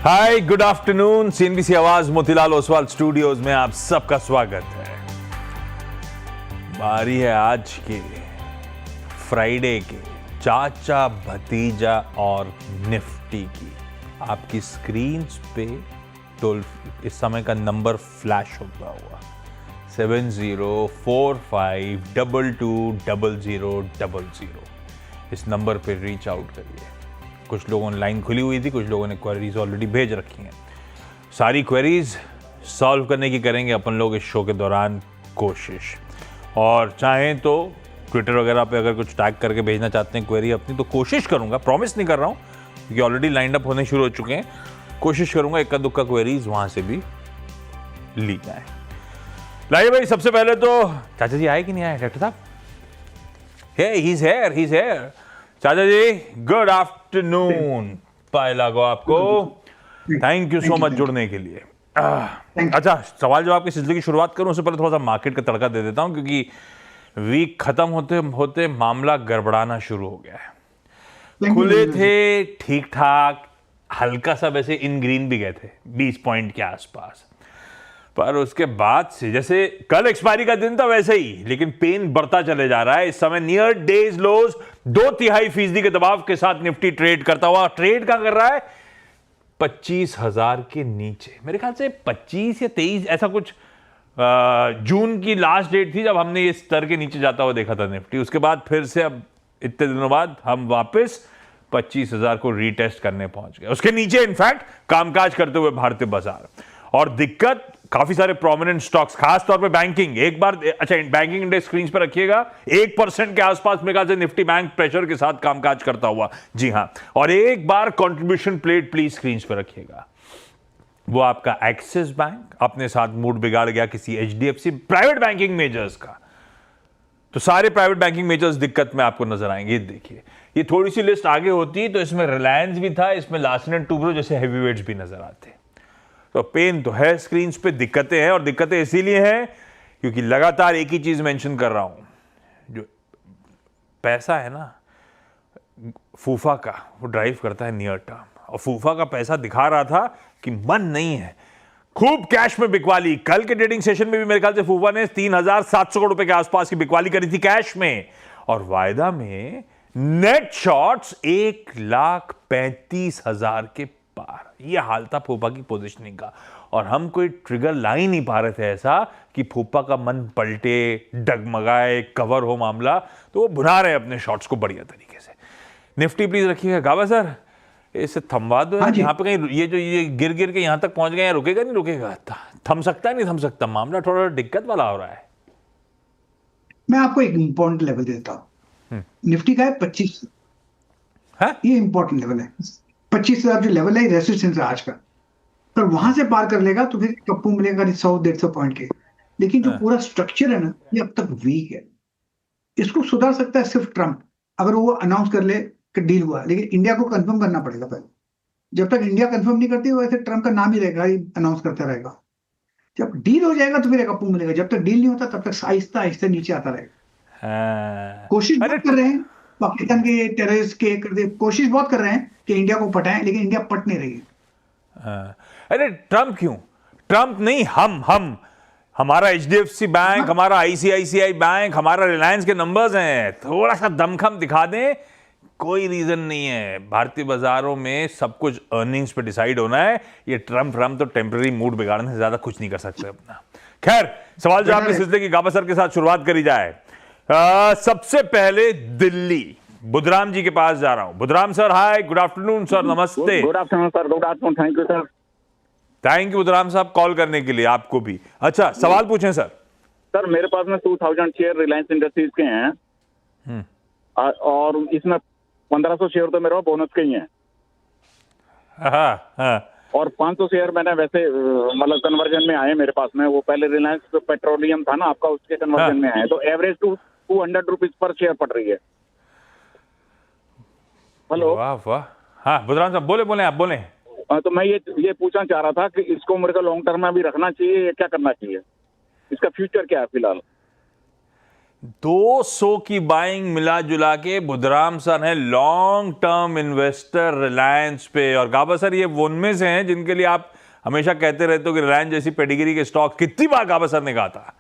हाय, good afternoon. CNBC आवाज Motilal Oswal studios में आप सबका स्वागत है। बारी है आज के फ्राइडे के चाचा भतीजा और निफ्टी की। आपकी स्क्रीन पे टोल इस समय का नंबर फ्लैश होता हुआ 7045220000। इस नंबर पे रीच आउट करिए। कुछ लोगों ने लाइन खुली हुई थी, कुछ लोगों ने क्वेरीज ऑलरेडी भेज रखी हैं। सारी क्वेरीज सॉल्व करने की करेंगे अपन लोग इस शो के दौरान कोशिश। और चाहें तो ट्विटर वगैरह पे अगर कुछ टैग करके भेजना चाहते हैं क्वेरी अपनी, तो कोशिश करूंगा, प्रॉमिस नहीं कर रहा हूं क्योंकि ऑलरेडी लाइंड अप होने शुरू हो चुके हैं। कोशिश करूंगा इक्का दुक्का क्वेरीज वहां से भी ली जाए। लाइए भाई, सबसे पहले तो चाचा जी आए कि नहीं आए डॉक्टर साहब? He is here. चाचा जी गुड आफ्टरनून। पाए लागो आपको। थैंक यू सो मच जुड़ने के लिए। अच्छा, सवाल जवाब के सिलसिले की शुरुआत करूं उससे पहले थोड़ा सा मार्केट का तड़का दे देता हूं क्योंकि वीक खत्म होते होते मामला गड़बड़ाना शुरू हो गया है। खुले थे ठीक ठाक, हल्का सा वैसे इन ग्रीन भी गए थे 20 पॉइंट के आसपास, पर उसके बाद से जैसे कल एक्सपायरी का दिन था वैसे ही, लेकिन पेन बढ़ता चले जा रहा है। इस समय नियर डेज लोज 2.5% के दबाव के साथ निफ्टी ट्रेड करता हुआ, ट्रेड कहां कर रहा है? 25,000 के नीचे। मेरे ख्याल से 25 या 23 ऐसा कुछ जून की लास्ट डेट थी जब हमने इस स्तर के नीचे जाता हुआ देखा था निफ्टी। उसके बाद फिर से अब इतने दिनों बाद हम वापस 25,000 को रीटेस्ट करने पहुंच गए। उसके नीचे इनफैक्ट कामकाज करते हुए भारतीय बाजार। और दिक्कत काफी सारे प्रोमिनेंट स्टॉक्स, खास तौर पे बैंकिंग। एक बार अच्छा, बैंकिंग इंडेक्स स्क्रीन पर रखिएगा। 1% के आसपास मेरे ख्याल से निफ्टी बैंक प्रेशर के साथ कामकाज करता हुआ। जी हां, और एक बार कंट्रीब्यूशन प्लेट प्लीज स्क्रीन पर रखिएगा। वो आपका एक्सिस बैंक अपने साथ मूड बिगाड़ गया किसी एचडीएफसी प्राइवेट बैंकिंग मेजर्स का। तो सारे प्राइवेट बैंकिंग मेजर्स दिक्कत में आपको नजर आएंगे। देखिए, ये थोड़ी सी लिस्ट आगे होती तो इसमें रिलायंस भी था, इसमें लार्सन एंड टुब्रो जैसे हैवीवेट्स भी नजर आते। तो पेन तो है, स्क्रीन पे दिक्कतें हैं, और दिक्कतें इसीलिए हैं क्योंकि लगातार एक ही चीज मेंशन कर रहा हूं। जो पैसा है ना फूफा का, वो ड्राइव करता है नियर टर्म, और फूफा का पैसा दिखा रहा था कि मन नहीं है, खूब कैश में बिकवाली। कल के ट्रेडिंग सेशन में भी मेरे ख्याल से फूफा ने 3,700 करोड़ रुपए के आसपास की बिकवाली करी थी कैश में, और वायदा में नेट शॉर्ट्स 1,35,000 के पार। यह हाल था फूफा की पोजीशनिंग का, और हम कोई ट्रिगर ला ही नहीं पा रहे थे ऐसा कि फूफा का मन पलटे, डगमगाए, कवर हो मामला। तो वो भुना रहे अपने शॉट्स को बढ़िया तरीके से। निफ्टी प्लीज रखिएगा। गावा सर, इसे थमवा दो यार। यहाँ पे कहीं ये जो ये गिर गिर के यहाँ तक पहुंच गए, रुकेगा नहीं रुकेगा? थम सकता है नहीं थम सकता? मामला थोड़ा दिक्कत वाला हो रहा है। मैं आपको एक इंपॉर्टेंट लेवल देता हूँ। निफ्टी का है 25। ये इंपॉर्टेंट लेवल है 25,000 जो लेवल है, रेसिस्टेंस है आज का। पर वहां से पार कर लेगा तो फिर कप्पू मिलेगा 100-150 पॉइंट के। लेकिन जो पूरा स्ट्रक्चर है ना, ये अब तक वीक है। इसको सुधार सकता है सिर्फ ट्रंप, अगर वो अनाउंस कर ले कि डील हुआ। लेकिन इंडिया को कंफर्म करना पड़ेगा पहले। जब तक इंडिया कंफर्म नहीं करती, वैसे ट्रंप का नाम ही रहेगा, अनाउंस करता रहेगा। जब डील हो जाएगा तो फिर एक कप्पू मिलेगा। जब तक डील नहीं होता तब तक आहिस्ता आहिस्ता नीचे आता रहेगा। कोशिश बहुत कर रहे हैं पाकिस्तान के टेररिस्ट के, कोशिश बहुत कर रहे हैं कि इंडिया को पटाएं, लेकिन इंडिया पट नहीं रही है। अरे ट्रंप क्यों? ट्रंप नहीं, हमारा एचडीएफसी बैंक, हमारा आईसीआईसीआई बैंक, हमारा रिलायंस के नंबर्स हैं। थोड़ा सा दमखम दिखा दें, कोई रीजन नहीं है। भारतीय बाजारों में सब कुछ अर्निंग्स पे डिसाइड होना है। ये ट्रंप तो टेम्पररी मूड बिगाड़ने से ज्यादा कुछ नहीं कर सकते अपना। खैर, सवाल जवाब के सिलसिले की गाबा सर के साथ शुरुआत करी जाए। सबसे पहले दिल्ली, बुधराम जी के पास जा रहा हूं। बुधराम सर, हाय, गुड आफ्टरनून सर, नमस्ते। Good afternoon sir, good afternoon, thank you sir. Thank you Budhram साहब कॉल करने के लिए, आपको भी। अच्छा, सवाल पूछें सर। सर मेरे पास में 2000 शेयर रिलायंस इंडस्ट्रीज के हैं, और इसमें 1500 शेयर तो मेरे पास बोनस के ही हैं। और 500 शेयर मैंने वैसे मतलब कन्वर्जन में आए मेरे पास में। वो पहले रिलायंस पेट्रोलियम था ना आपका, उसके कन्वर्जन में आए। तो एवरेज 200 रुपीज पर शेयर पड़ रही है। हेलो, वाह वाह। हाँ बुधराम साहब, बोले आप बोले। तो मैं ये पूछना चाह रहा था कि इसको मेरे को लॉन्ग टर्म में भी रखना चाहिए या क्या करना चाहिए? इसका फ्यूचर क्या है फिलहाल? 200 की बाइंग मिला जुला के बुधराम सर हैं लॉन्ग टर्म इन्वेस्टर रिलायंस पे। और गाबा सर ये वो उनमें से हैं जिनके लिए आप हमेशा कहते रहते हो कि रिलायंस जैसी पेडिग्री के स्टॉक, कितनी बार गाबा सर ने कहा था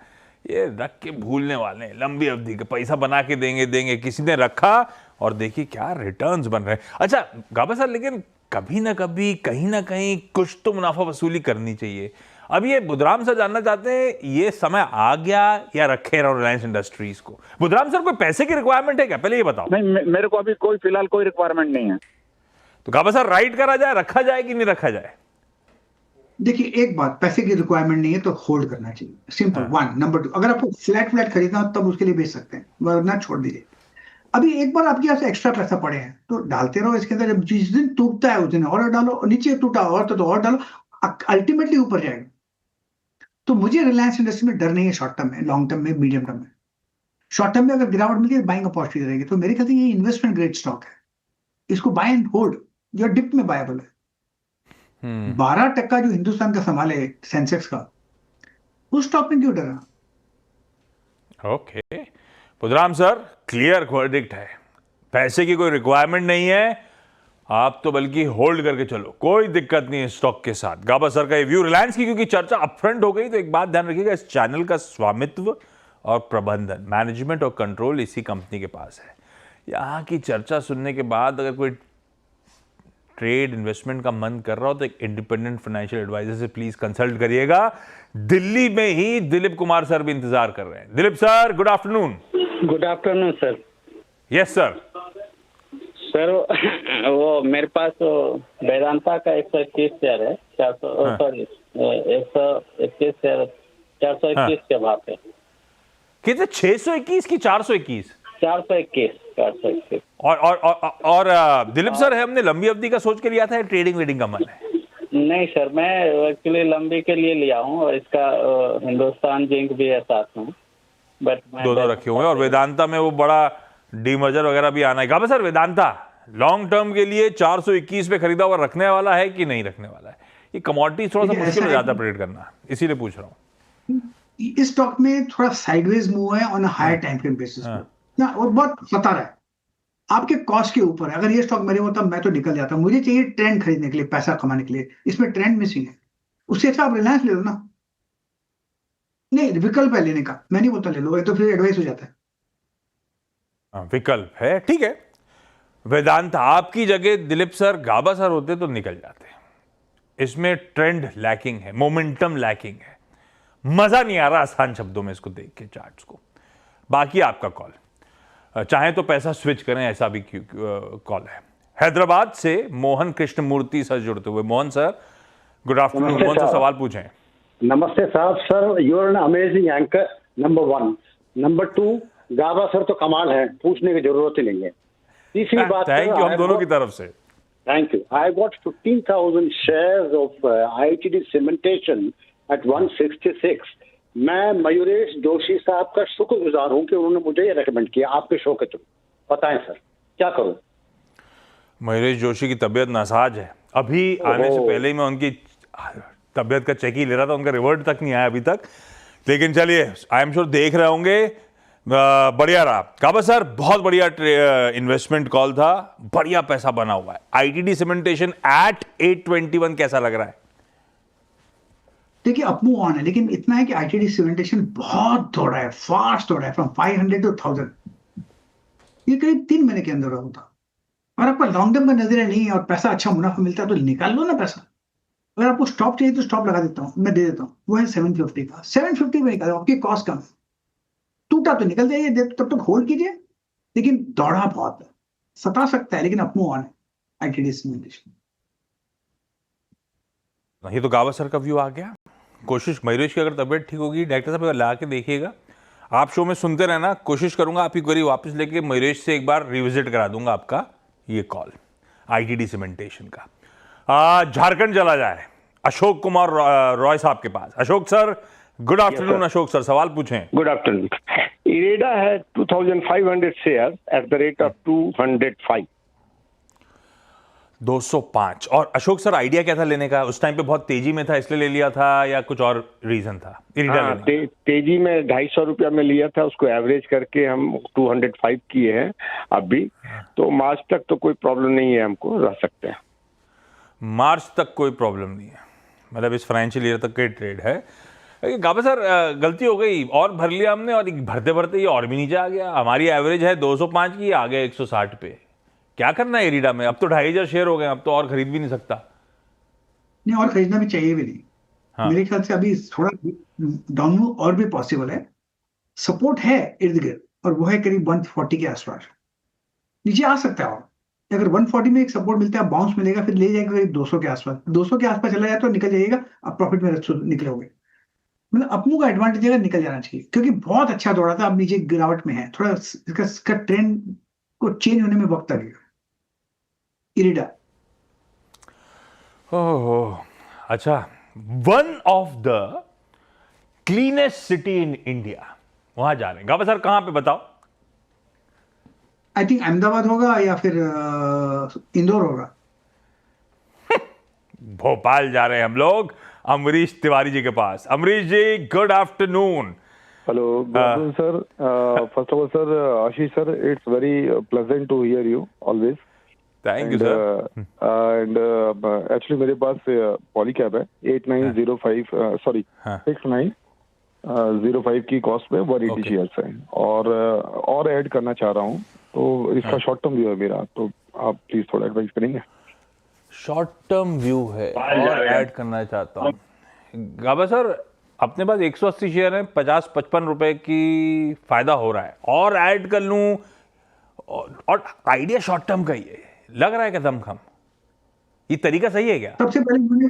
ये रख के भूलने वाले हैं, लंबी अवधि का पैसा बना के देंगे। किसी ने रखा और देखिए क्या रिटर्न्स बन रहे हैं। अच्छा गाबा सर, लेकिन कभी ना कभी कहीं ना कहीं कुछ तो मुनाफा वसूली करनी चाहिए। अब ये बुधराम सर जानना चाहते हैं ये समय आ गया या रखे रहो रिलायंस इंडस्ट्रीज को? बुधराम सर कोई पैसे की रिक्वायरमेंट है क्या, पहले ये बताओ। नहीं, मेरे को अभी कोई फिलहाल कोई रिक्वायरमेंट नहीं है। तो गाबा सर राइट करा जाए, रखा जाए कि नहीं रखा जाए? देखिए एक बात, पैसे की रिक्वायरमेंट नहीं है तो होल्ड करना चाहिए, सिंपल वन। नंबर 2, अगर आपको फ्लैट खरीदना हो तब उसके लिए बेच सकते हैं, वरना छोड़ दीजिए। अभी एक बार आपके पास एक्स्ट्रा पैसा पड़े हैं तो डालते रहो इसके अंदर, जब जिस दिन टूटता है उस दिन और डालो, और नीचे टूटा और तो और डालो, अल्टीमेटली ऊपर जाएगा। तो मुझे रिलायंस इंडस्ट्री में डर नहीं है, शॉर्ट टर्म में, लॉन्ग टर्म में, मीडियम टर्म में। शॉर्ट टर्म में अगर गिरावट मिलती है बाइंग अपॉर्चुनिटी रहेगी, तो मेरे ख्याल से ये इन्वेस्टमेंट ग्रेड स्टॉक है, इसको बाय एंड होल्ड, जो डिप में बायबल है। 12% जो हिंदुस्तान का संभाले सेंसेक्स का, उस स्टॉक में क्यों डरा? Okay Budhram sir, clear verdict है, पैसे की कोई रिक्वायरमेंट नहीं है, आप तो बल्कि होल्ड करके चलो, कोई दिक्कत नहीं है स्टॉक के साथ। गाबा सर का ये व्यू रिलायंस की क्योंकि चर्चा अपफ्रंट हो गई, तो एक बात ध्यान रखिएगा, इस चैनल का स्वामित्व और प्रबंधन, मैनेजमेंट और कंट्रोल इसी कंपनी के पास है। यहाँ की चर्चा सुनने के बाद अगर कोई ट्रेड इन्वेस्टमेंट का मन कर रहा हो तो एक इंडिपेंडेंट फाइनेंशियल एडवाइजर से प्लीज कंसल्ट करिएगा। दिल्ली में ही दिलीप कुमार सर भी इंतजार कर रहे हैं। Dilip sir, good afternoon. Good afternoon sir. Yes sir. Sir वो मेरे पास वेदांता का 121 शेयर है, 400 सॉरी 121 शेयर 421 के भाव पे। कितने? 621 की 421? 421। और दिलीप सर है, हमने लंबी अवधि का सोच के लिया था, ट्रेडिंग वेडिंग का मन है? नहीं सर, मैं एक्चुअली लंबी के लिए लिया हूँ, और इसका हिंदुस्तान जिंक भी है साथ में, बट दोनों रखे हुए हैं। और वेदांता में वो बड़ा डीमर्जर वगैरह भी आना है। गाबा सर, वेदांता लॉन्ग टर्म के लिए 421 पे खरीदा हुआ रखने वाला है कि नहीं रखने वाला है? ये कमोडिटी थोड़ा सा मुश्किल हो जाता है प्रेडिक्ट करना, इसीलिए पूछ रहा हूँ। इस स्टॉक में थोड़ा साइडवेज मूव है on higher time frame basis पे, और बहुत बता रहा है आपके कॉस्ट के ऊपर है। अगर ये स्टॉक मेरे होता मैं तो निकल जाता, मुझे चाहिए ट्रेंड खरीदने के लिए, पैसा कमाने के लिए, इसमें ट्रेंड मिसिंग है। उससे अच्छा आप रिलायंस ले लो ना। नहीं, विकल्प है लेने का, मैं नहीं बोलता ले लो, ये तो फिर एडवाइस हो जाता है। विकल्प है, ठीक है। वेदांता आपकी जगह दिलीप सर, गाबा सर होते तो निकल जाते। इसमें ट्रेंड लैकिंग है, मोमेंटम लैकिंग है, मजा नहीं आ रहा आसान शब्दों में इसको देख के चार्ट्स को। बाकी आपका कॉल, चाहे तो पैसा स्विच करें, ऐसा भी कॉल है। हैदराबाद से मोहन कृष्णमूर्ति सर जुड़ते हुए। Mohan sir, good afternoon. Mohan sir सवाल पूछें। नमस्ते साहब। Sir you are an amazing anchor, number 1। Number 2, Gaba sir तो कमाल है, पूछने की जरूरत ही नहीं है। तीसरी बात, थैंक यू हम दोनों की तरफ से। Thank you. I got 15,000 shares of ITD cementation at 166। मैं मयूरेश जोशी साहब का शुक्रगुजार हूं कि उन्होंने मुझे ये रेकमेंड किया आपके शो के थ्रू। बताएं सर क्या करूं? मयूरेश जोशी की तबीयत नासाज है, अभी आने से पहले ही मैं उनकी तबीयत का चेक ही ले रहा था, उनका रिवर्ट तक नहीं आया अभी तक। लेकिन चलिए, आई एम श्योर देख रहे होंगे। बढ़िया रहा गाबा सर, बहुत बढ़िया इन्वेस्टमेंट कॉल था, बढ़िया पैसा बना हुआ है। आईटीडी सीमेंटेशन एट 821 कैसा लग रहा है? देखिए अप मूव ऑन है, लेकिन इतना है कि आईटीडी सीमेंटेशन बहुत दौड़ा है, फास्ट दौड़ा है, फ्रॉम 500 to 1000। ये करीब 3 महीने के अंदर होता। और आपका लॉन्ग टर्म का नजरिया नहीं है और पैसा अच्छा मुनाफा मिलता है तो निकाल लो ना पैसा। अगर आपको स्टॉप चाहिए तो स्टॉप लगा देता हूँ, मैं दे देता हूँ, वो है 750 का। 750 में निकालो, आपकी कॉस्ट कम, टूटा तो निकल जाइए, तब तक होल्ड कीजिए। लेकिन दौड़ा बहुत है, सता सकता है, लेकिन अप मूव ऑन है आईटीडी सीमेंटेशन। ये तो गाबा सर का व्यू आ गया। कोशिश मयूरेश की अगर तबीयत ठीक होगी, डायरेक्टर साहब ला के देखिएगा, आप शो में सुनते रहना। कोशिश करूंगा आपकी क्वेरी वापस लेके मयूरेश से एक बार रिविजिट करा दूंगा आपका ये कॉल आईटीडी सीमेंटेशन का। झारखंड चला जाए, अशोक कुमार रॉय साहब के पास। Ashok sir, good afternoon. Ashok sir सवाल पूछें। Good afternoon. इरेडा है 2500 share at the rate of 205। 205। और अशोक सर आइडिया क्या था लेने का? उस टाइम पे बहुत तेजी में था इसलिए ले लिया था या कुछ और रीजन था इरिडा हाँ, लेने का? तेजी में 250 रुपया में लिया था, उसको एवरेज करके हम 205 किए हैं अभी। तो मार्च तक तो कोई प्रॉब्लम नहीं है, हमको रह सकते हैं। मार्च तक कोई प्रॉब्लम नहीं है, मतलब इस फाइनेंशियल ईयर तक के ट्रेड है। गाबा सर गलती हो गई और भर लिया हमने, और भरते भरते ये और भी नीचे आ गया। हमारी एवरेज है 205 की, आ गया 160 पे। क्या करना है इरिडा में? अब तो 2500 शेयर हो गए, अब तो और खरीद भी नहीं सकता। नहीं, और खरीदना भी चाहिए भी नहीं। हाँ। मेरे ख्याल से अभी थोड़ा डाउन और भी पॉसिबल है। सपोर्ट है इर्द गिर्द, और वो है करीब 140 के आसपास। नीचे आ सकता है, और अगर 140 में एक सपोर्ट मिलता है, बाउंस मिलेगा, फिर ले जाएगा करीब 200 के आसपास। 200 के आसपास चला जाए तो निकल जाइएगा, आप प्रॉफिट में निकलोगे। मतलब अपनों का एडवांटेज है, निकल जाना चाहिए, क्योंकि बहुत अच्छा दौड़ा था। अब नीचे गिरावट में है, थोड़ा इसका ट्रेंड को चेंज होने में वक्त लगेगा। इरिडा। ओह अच्छा, one of the cleanest city in India, वहां जा रहे हैं। गाबा सर कहां पे बताओ? आई थिंक अहमदाबाद होगा या फिर इंदौर होगा। भोपाल जा रहे हैं हम लोग, अमरीश तिवारी जी के पास। Amrish ji, good afternoon. Hello, good afternoon, sir. First of all, sir, Ashish sir, it's very pleasant to hear you always. Thank you And, sir. and actually मेरे पास पॉलीकैब है 8905 सॉरी हाँ। 6905 की कॉस्ट में 180 Okay. शेयर्स हैं, और ऐड करना चाह रहा हूँ, तो इसका शॉर्ट टर्म व्यू है मेरा, तो आप प्लीज थोड़ा एडवाइस करेंगे। शॉर्ट टर्म व्यू है और ऐड करना चाहता हूँ। गाबा सर अपने पास 180 शेयर हैं, 50-55 रुपए की फायदा हो रहा है, और ऐड कर लूं? और आइडिया शॉर्ट टर्म का ही है, लग रहा है कि दमखम। ये तरीका सही है क्या? सबसे पहले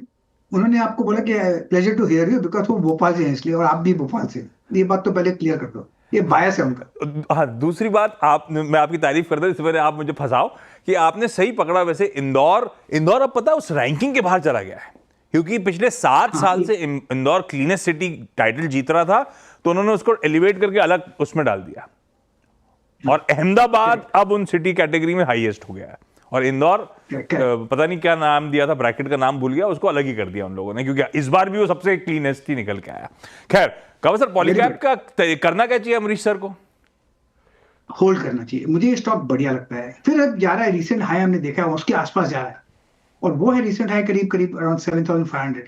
उन्होंने आपको बोला कि pleasure to hear you, because वो भोपाल से हैं इसलिए, और आप भी भोपाल से। ये बात तो पहले क्लियर कर दो, ये बायस है उनका। हाँ, दूसरी बात, मैं आपकी तारीफ करता हूं, इससे पहले आप मुझे फंसाओ कि आपने सही पकड़ा। वैसे इंदौर अब पता है उस रैंकिंग के बाहर चला गया है, क्योंकि पिछले 7 साल से इंदौर क्लीनेस्ट सिटी टाइटल जीत रहा था, तो उन्होंने उसको एलिवेट करके अलग उसमें डाल दिया, और अहमदाबाद अब उन सिटी कैटेगरी में हाईएस्ट हो गया है। और इंदौर पता नहीं क्या नाम दिया था, ब्रैकेट का नाम भूल गया, उसको अलग ही कर दिया उन लोगों ने, क्योंकि इस बार भी वो सबसे क्लीनेस्ट ही निकल के आया। खैर, कब सर पॉलीकैब का करना क्या चाहिए अमरीश सर को? होल्ड करना चाहिए, मुझे ये स्टॉक बढ़िया लगता है। फिर अब जा रहा है, रिसेंट हाई हमने देखा है उसके आसपास जा रहा है, और वो है रिसेंट हाई करीब अराउंड 7500।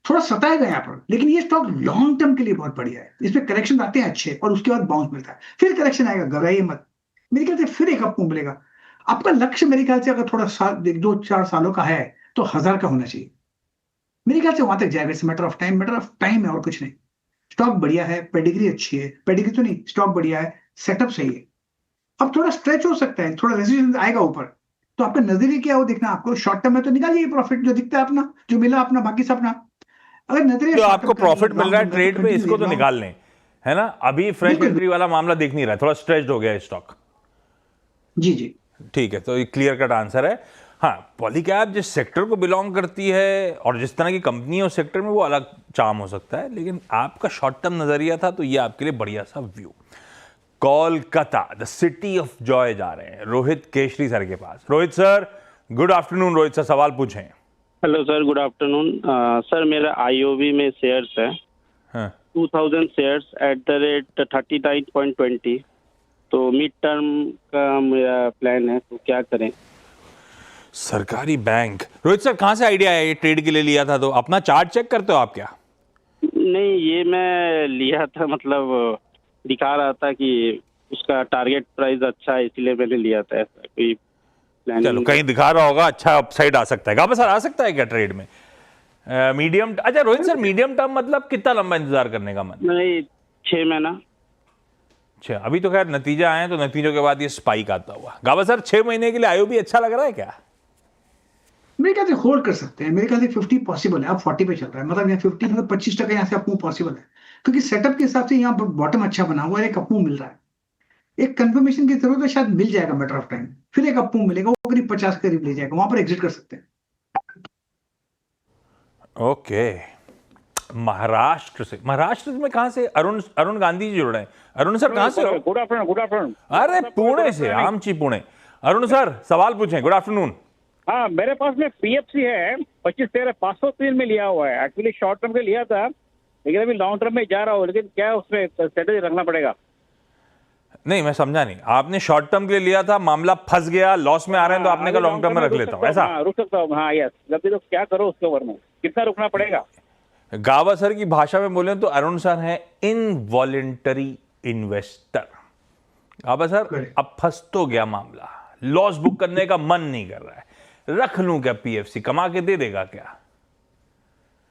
थोड़ा सताएगा यहाँ पर, लेकिन ये स्टॉक लॉन्ग टर्म के लिए बहुत बढ़िया है। इसमें करेक्शन आते हैं अच्छे, और उसके बाद बाउंस मिलता है, फिर करेक्शन आएगा, घबराइए मत। मेरे ख्याल से फिर एक अप मूव मिलेगा। आपका लक्ष्य मेरे ख्याल से अगर थोड़ा 2-4 सालों का है तो 1000 का होना चाहिए। मेरे ख्याल से वहां तक जाएगा। इट्स मैटर ऑफ टाइम है, और कुछ नहीं। स्टॉक बढ़िया है, पेडिग्री अच्छी है, पेडिग्री तो नहीं, स्टॉक बढ़िया है, सेटअप सही है। अब थोड़ा स्ट्रेच हो सकता है, थोड़ा रेजिस्टेंस आएगा ऊपर, तो आपका नजरिया क्या हो देखना। आपको शॉर्ट टर्म में तो निकालिए प्रॉफिट, जो दिखता है अपना, जो मिला अपना, बाकी सब अपना। अगर नजरिया तो आपको प्रॉफिट मिल रहा है ट्रेड में, इसको तो निकाल लें, है ना? अभी फ्रेश एंट्री वाला मामला देख नहीं रहा है, थोड़ा स्ट्रेच्ड हो गया है स्टॉक। जी जी, ठीक है, तो ये क्लियर कट आंसर है। हाँ, पॉलीकैब जिस सेक्टर को बिलोंग करती है और जिस तरह की कंपनी है उस सेक्टर में, वो अलग चार्म हो सकता है, लेकिन आपका शॉर्ट टर्म नजरिया था, तो ये आपके लिए बढ़िया सा view. Kolkata, the city of joy, जा रहे हैं रोहित केशरी सर के पास। Rohit sir, good afternoon. Rohit sir, सवाल पूछें। Hello sir, good afternoon. Sir मेरा आईओबी में शेयर्स है, हाँ। 2000 शेयर्स एट द रेट 39.20। तो मिड टर्म का मेरा प्लान है, तो क्या करें? सरकारी बैंक। रोहित सर, कहां से आइडिया है ये ट्रेड के लिए लिया था? तो अपना चार्ट चेक करते हो आप क्या? नहीं, ये मैं लिया था, मतलब दिखा रहा था कि उसका टारगेट प्राइस अच्छा है, इसलिए मैंने लिया था। ऐसा कोई प्लान? चलो, कहीं दिखा रहा होगा, अच्छा अपसाइड आ सकता है। गाबा सर, आ सकता है क्या ट्रेड में मीडियम? अच्छा रोहित सर, मीडियम टर्म मतलब कितना लंबा इंतजार करने का मन? नहीं, 6 महीना। अच्छा, अभी तो खैर नतीजा आए, तो नतीजों के बाद ये स्पाइक आता हुआ। गाबा सर, 6 महीने के लिए आईओबी अच्छा लग रहा है क्या? मेरे ख्याल से होल्ड कर सकते हैं। मेरे ख्याल से 50 पॉसिबल है। अब 40 पे चल रहा है, मतलब यहाँ 50 मतलब 25% यहाँ से अपमूव पॉसिबल है, क्योंकि सेटअप के हिसाब से यहाँ बॉटम अच्छा बना हुआ है, एक अपमूव मिल रहा है। एक कंफर्मेशन की जरूरत है, शायद मिल जाएगा, मैटर ऑफ टाइम। फिर एक अपमूव मिलेगा, वो करीब 50 के करीब ले जाएगा, वहां पर एग्जिट कर सकते हैं। ओके, महाराष्ट्र में कहां से? अरुण गांधी जी जुड़ रहे हैं। अरुण सर, कहां से हो? Good afternoon. अरे पुणे से, आमची पुणे। अरुण सर, सवाल पूछें। Good afternoon. हाँ, मेरे पास में PFC है 25,503 में लिया हुआ है। एक्चुअली शॉर्ट टर्म के लिया था, लेकिन अभी लॉन्ग टर्म में जा रहा हूँ। लेकिन क्या उसमें स्ट्रेटेजी रखना पड़ेगा? नहीं, मैं समझा नहीं। आपने शॉर्ट टर्म के लिए लिया था, मामला फंस गया, लॉस में आ रहे हैं, तो आपने कहा लॉन्ग टर्म में रख लेता हूँ, ऐसा? रुक सकता हूँ। हाँ, यस। जब भी तो क्या करो उसके ओवर में कितना रुकना पड़ेगा? गावा सर की भाषा में बोले तो अरुण सर है इनवॉलेंटरी इन्वेस्टर। गावा सर, अब फंस तो गया मामला, लॉस बुक करने का मन नहीं कर रहा है, रख लूं क्या PFC? कमा के दे देगा क्या?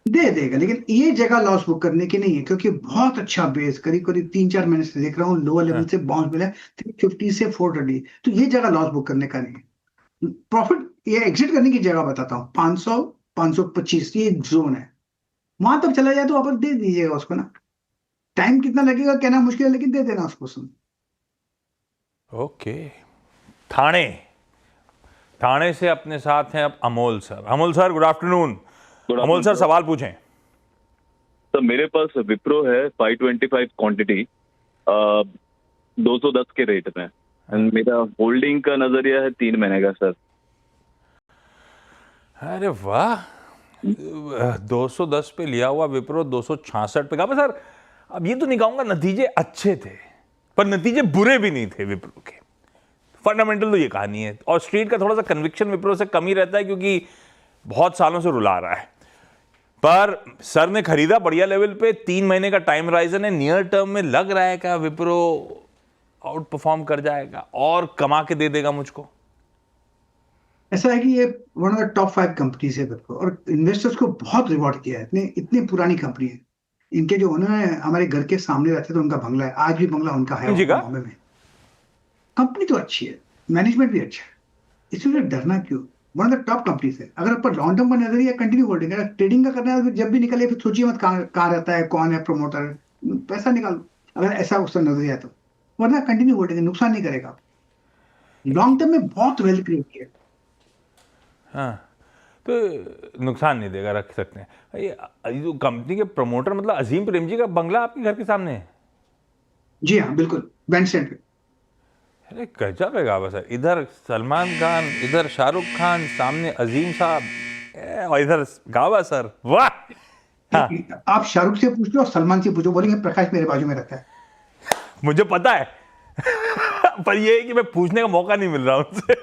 दे देगा, लेकिन ये जगह लॉस बुक करने की नहीं है, क्योंकि बहुत अच्छा बेस करीब करीब 3-4 महीने से देख रहा हूँ लोअर लेवल से बाउंस मिला है 350 से 430। तो ये जगह लॉस बुक करने का नहीं है। प्रॉफिट ये एग्जिट करने की जगह बताता हूँ 500 525, ये एक जोन है। वहां तक चला जाए तो वापस दे दीजिएगा उसको ना। टाइम कितना लगेगा कहना मुश्किल है, लेकिन दे देना उसको। सुन, ओके। थाने से अपने साथ हैं अब Amol sir. Amol sir, good afternoon. Amol sir, सवाल पूछें। तो मेरे पास विप्रो है 525 क्वांटिटी 210 के रेट में, एंड मेरा होल्डिंग का नजरिया है 3 महीने का सर। अरे वाह, 210 पे लिया हुआ विप्रो 266 पे। कहा सर, अब ये तो नहीं कहूंगा नतीजे अच्छे थे, पर नतीजे बुरे भी नहीं थे विप्रो के। फंडामेंटल तो ये कहानी है, और स्ट्रीट का थोड़ा सा कन्विक्शन विप्रो से कम ही रहता है, क्योंकि बहुत सालों से रुला रहा है। पर सर ने खरीदा बढ़िया लेवल पे, 3 महीने का टाइम राइजन है। नियर टर्म में लग रहा है कि विप्रो आउट परफॉर्म कर जाएगा और कमा के दे देगा मुझको। ऐसा है कि ये one of the top 5 companies है विप्रो, और इन्वेस्टर्स को बहुत रिवॉर्ड किया है। इतनी पुरानी कंपनी है। इनके जो ओनर है हमारे घर के सामने रहते थे, उनका बंगला है, आज भी बंगला उनका है बॉम्बे में। कंपनी तो अच्छी है, मैनेजमेंट भी अच्छा है, इसलिए डरना क्यों? One of the top companies है। अगर आपका लॉन्ग टर्म का नजरिया कंटिन्यू होल्डिंग है, ट्रेडिंग का करना है, जब भी निकले फिर सोचिए मत कहाँ रहता है, कौन है प्रमोटर, पैसा निकालो अगर ऐसा उसका नजरिया तो। वरना कंटिन्यू होल्डिंग है, नुकसान नहीं करेगा। लॉन्ग टर्म में बहुत वेल्थ क्रिएट किया। हाँ, तो नुकसान नहीं देगा, रख सकते हैं। ये जो कंपनी के प्रमोटर मतलब अजीम प्रेमजी का बंगला आपके घर के सामने है? जी हाँ, बिल्कुल, बैंक स्टैंड पे। अरे गजब है गावा सर, इधर सलमान खान, इधर शाहरुख खान, सामने अजीम साहब, और इधर गावा सर, वाह। हाँ। आप शाहरुख से पूछ लो और सलमान से पूछो, बोलेंगे प्रकाश मेरे बाजू में रहता है। मुझे पता है पर ये है कि मैं पूछने का मौका नहीं मिल रहा उनसे।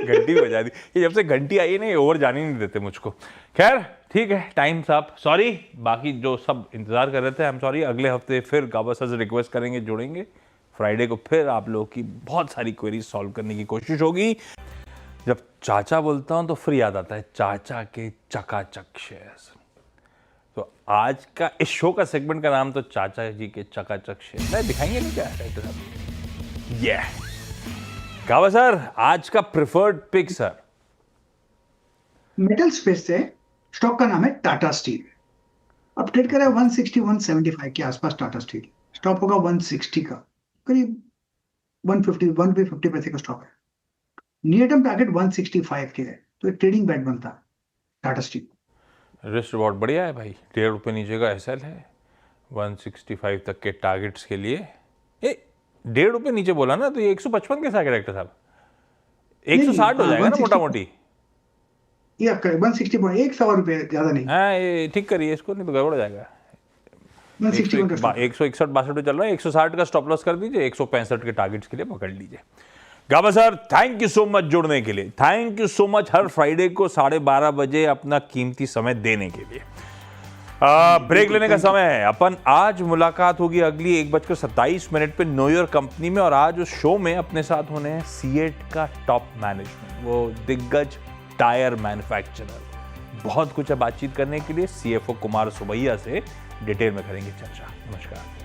घंटी बजा दी, ये जब से घंटी आई है ना, ये ओवर जाने नहीं देते मुझको। खैर ठीक है, टाइम साहब सॉरी, बाकी जो सब इंतजार कर रहे थे आई एम सॉरी। अगले हफ्ते फिर गावा सर से रिक्वेस्ट करेंगे, जुड़ेंगे फ्राइडे को, फिर आप लोगों की बहुत सारी क्वेरीज सॉल्व करने की कोशिश होगी। जब चाचा बोलता हूं तो फिर याद आता है चाचा के चकाचक शेयर्स। तो आज का इस शो का सेगमेंट का नाम तो चाचा जी के चकाचक शेयर दिखाएंगे नहीं क्या है? ये गावा सर, आज का preferred pick sir. Metal space से स्टॉक का नाम है टाटा स्टील। अब ट्रेड कर रहा है 160-175 के आसपास। टाटा स्टील स्टॉप होगा 160 का, करीब 150 पैसे का स्टॉक है। नियर टर्म टारगेट 165 के है, तो एक ट्रेडिंग बैट बनता है टाटा स्टील। रिस्क रिवॉर्ड बढ़िया है भाई, 1.5 रुपये नीचे का एसएल है, 165 तक के टारगेट्स के लिए। 1.5 रुपये नीचे बोला ना, तो ये 155 कैसा है डायरेक्टर साहब? 160 हो जाएगा ना मोटा मोटी। या 160, 100 रुपये ज्यादा नहीं। हाँ, ये ठीक करिए इसको, नहीं तो गड़बड़ हो जाएगा। 161-62 चल रहा है, 160 का स्टॉप लॉस कर दीजिए, 165 के टारगेट्स के लिए पकड़ लीजिए। गावा sir, thank you so much जुड़ने के लिए, thank you so much her Friday को 12:30 बजे अपना कीमती समय देने के लिए। ब्रेक लेने का समय है। अपन आज मुलाकात होगी अगली 1:27 पे नो योर कंपनी में, और आज उस शो में अपने साथ होने हैं सीएट का टॉप मैनेजमेंट, वो दिग्गज टायर मैन्युफैक्चरर। बहुत कुछ है बातचीत करने के लिए। सीएफओ कुमार सुबैया से डिटेल में करेंगे चर्चा। नमस्कार।